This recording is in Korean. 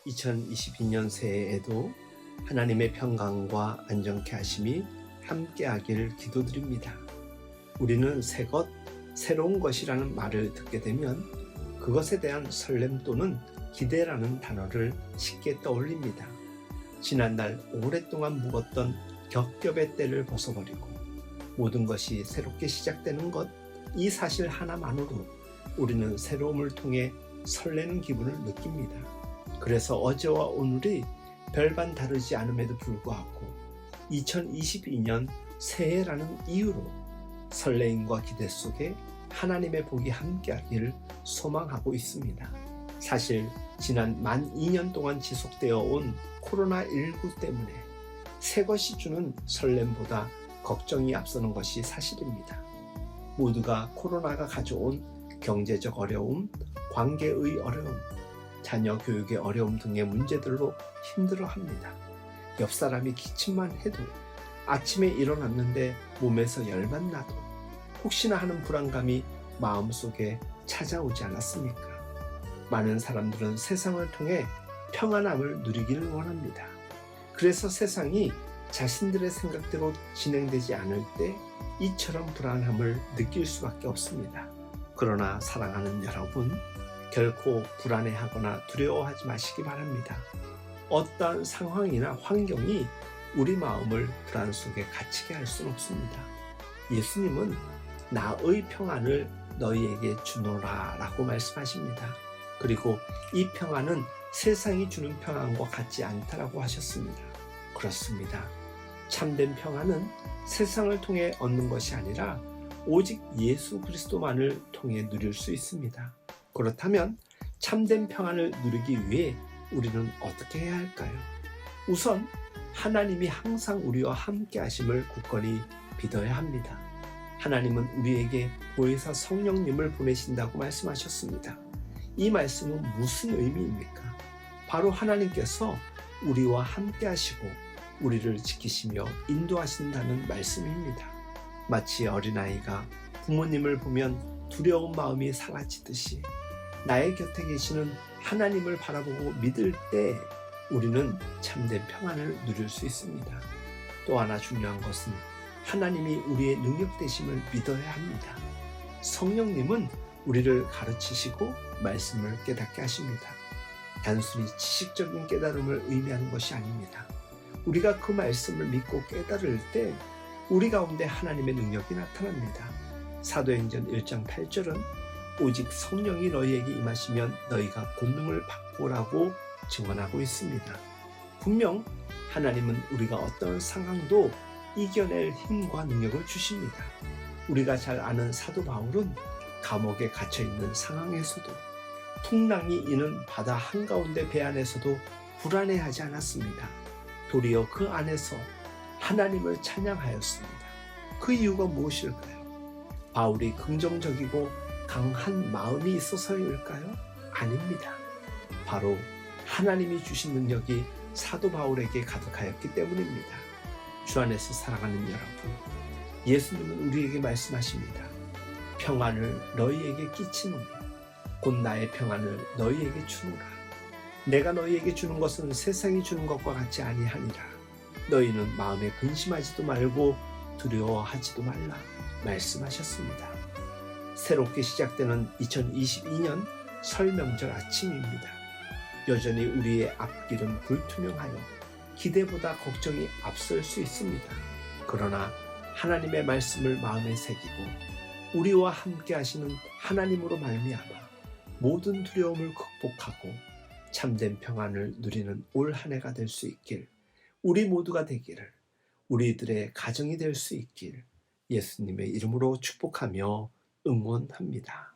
2022년 새해에도 하나님의 평강과 안정케 하심이 함께하길 기도드립니다. 우리는 새 것, 새로운 것이라는 말을 듣게 되면 그것에 대한 설렘 또는 기대라는 단어를 쉽게 떠올립니다. 지난날 오랫동안 묵었던 겹겹의 때를 벗어버리고 모든 것이 새롭게 시작되는 것, 이 사실 하나만으로 우리는 새로움을 통해 설레는 기분을 느낍니다. 그래서 어제와 오늘이 별반 다르지 않음에도 불구하고 2022년 새해라는 이유로 설레임과 기대 속에 하나님의 복이 함께하기를 소망하고 있습니다. 사실 지난 만 2년 동안 지속되어 온 코로나19 때문에 새 것이 주는 설렘보다 걱정이 앞서는 것이 사실입니다. 모두가 코로나가 가져온 경제적 어려움, 관계의 어려움, 자녀 교육의 어려움 등의 문제들로 힘들어합니다. 옆 사람이 기침만 해도, 아침에 일어났는데 몸에서 열만 나도 혹시나 하는 불안감이 마음속에 찾아오지 않았습니까? 많은 사람들은 세상을 통해 평안함을 누리기를 원합니다. 그래서 세상이 자신들의 생각대로 진행되지 않을 때 이처럼 불안함을 느낄 수밖에 없습니다. 그러나 사랑하는 여러분, 결코 불안해하거나 두려워하지 마시기 바랍니다. 어떠한 상황이나 환경이 우리 마음을 불안 속에 갇히게 할 수는 없습니다. 예수님은 나의 평안을 너희에게 주노라 라고 말씀하십니다. 그리고 이 평안은 세상이 주는 평안과 같지 않다라고 하셨습니다. 그렇습니다. 참된 평안은 세상을 통해 얻는 것이 아니라 오직 예수 그리스도만을 통해 누릴 수 있습니다. 그렇다면 참된 평안을 누리기 위해 우리는 어떻게 해야 할까요? 우선 하나님이 항상 우리와 함께 하심을 굳건히 믿어야 합니다. 하나님은 우리에게 보혜사 성령님을 보내신다고 말씀하셨습니다. 이 말씀은 무슨 의미입니까? 바로 하나님께서 우리와 함께 하시고 우리를 지키시며 인도하신다는 말씀입니다. 마치 어린아이가 부모님을 보면 두려운 마음이 사라지듯이 나의 곁에 계시는 하나님을 바라보고 믿을 때 우리는 참된 평안을 누릴 수 있습니다. 또 하나 중요한 것은 하나님이 우리의 능력 되심을 믿어야 합니다. 성령님은 우리를 가르치시고 말씀을 깨닫게 하십니다. 단순히 지식적인 깨달음을 의미하는 것이 아닙니다. 우리가 그 말씀을 믿고 깨달을 때 우리 가운데 하나님의 능력이 나타납니다. 사도행전 1장 8절은 오직 성령이 너희에게 임하시면 너희가 권능을 받고라고 증언하고 있습니다. 분명 하나님은 우리가 어떤 상황도 이겨낼 힘과 능력을 주십니다. 우리가 잘 아는 사도 바울은 감옥에 갇혀있는 상황에서도, 풍랑이 이는 바다 한가운데 배 안에서도 불안해하지 않았습니다. 도리어 그 안에서 하나님을 찬양하였습니다. 그 이유가 무엇일까요? 바울이 긍정적이고 강한 마음이 있어서일까요? 아닙니다. 바로 하나님이 주신 능력이 사도 바울에게 가득하였기 때문입니다. 주 안에서 사랑하는 여러분, 예수님은 우리에게 말씀하십니다. 평안을 너희에게 끼치노니 곧 나의 평안을 너희에게 주노라. 내가 너희에게 주는 것은 세상이 주는 것과 같지 아니하니라. 너희는 마음에 근심하지도 말고 두려워하지도 말라 말씀하셨습니다. 새롭게 시작되는 2022년 설 명절 아침입니다. 여전히 우리의 앞길은 불투명하여 기대보다 걱정이 앞설 수 있습니다. 그러나 하나님의 말씀을 마음에 새기고 우리와 함께 하시는 하나님으로 말미암아 모든 두려움을 극복하고 참된 평안을 누리는 올 한 해가 될 수 있길, 우리 모두가 되기를, 우리들의 가정이 될 수 있길 예수님의 이름으로 축복하며 응원합니다.